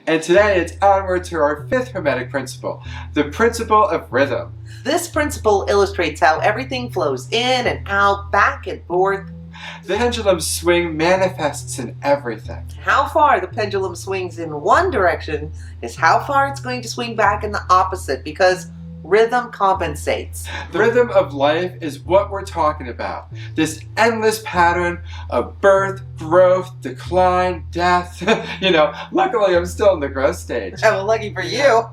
And today it's onward to our fifth Hermetic principle, the principle of rhythm. This principle illustrates how everything flows in and out, back and forth. The pendulum swing manifests in everything. How far the pendulum swings in one direction is how far it's going to swing back in the opposite, because rhythm compensates. The rhythm of life is what we're talking about. This endless pattern of birth, growth, decline, death. Luckily I'm still in the growth stage. Oh, well, lucky for you.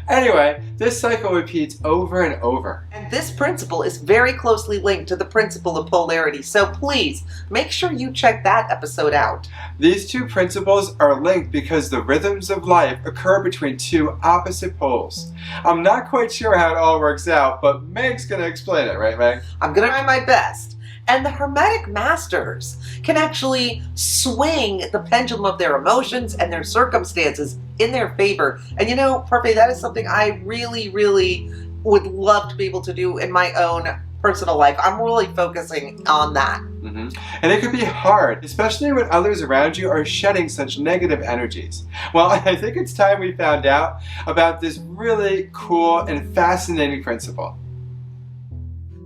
Anyway, this cycle repeats over and over. And this principle is very closely linked to the principle of polarity, so please make sure you check that episode out. These two principles are linked because the rhythms of life occur between two opposite poles. I'm not quite sure how it all works out, but Meg's gonna explain it, right, Meg? I'm gonna try my best. And the Hermetic masters can actually swing the pendulum of their emotions and their circumstances in their favor. And Parfait, that is something I really, really would love to be able to do in my own personal life. I'm really focusing on that. And it can be hard, especially when others around you are shedding such negative energies. Well, I think it's time we found out about this really cool and fascinating principle.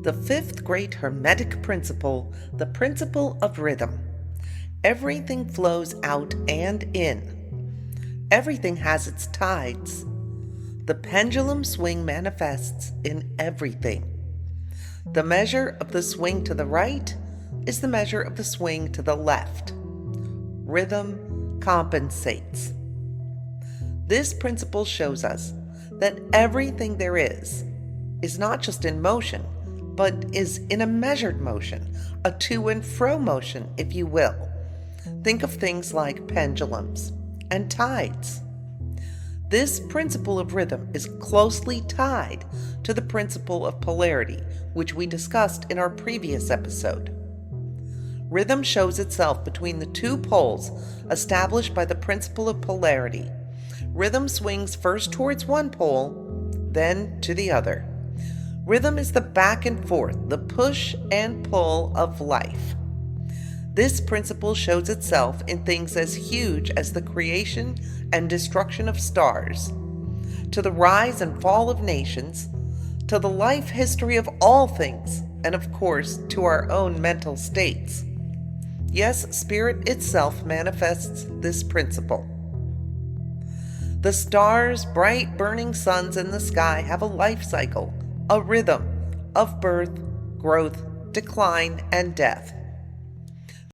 The fifth great Hermetic principle, the principle of rhythm. Everything flows out and in. Everything has its tides. The pendulum swing manifests in everything. The measure of the swing to the right is the measure of the swing to the left. Rhythm compensates. This principle shows us that everything there is not just in motion, but is in a measured motion, a to and fro motion, if you will. Think of things like pendulums and tides. This principle of rhythm is closely tied to the principle of polarity, which we discussed in our previous episode. Rhythm shows itself between the two poles established by the principle of polarity. Rhythm swings first towards one pole, then to the other. Rhythm is the back and forth, the push and pull of life. This principle shows itself in things as huge as the creation and destruction of stars, to the rise and fall of nations, to the life history of all things, and of course, to our own mental states. Yes, spirit itself manifests this principle. The stars, bright burning suns in the sky have a life cycle, a rhythm of birth, growth, decline, and death.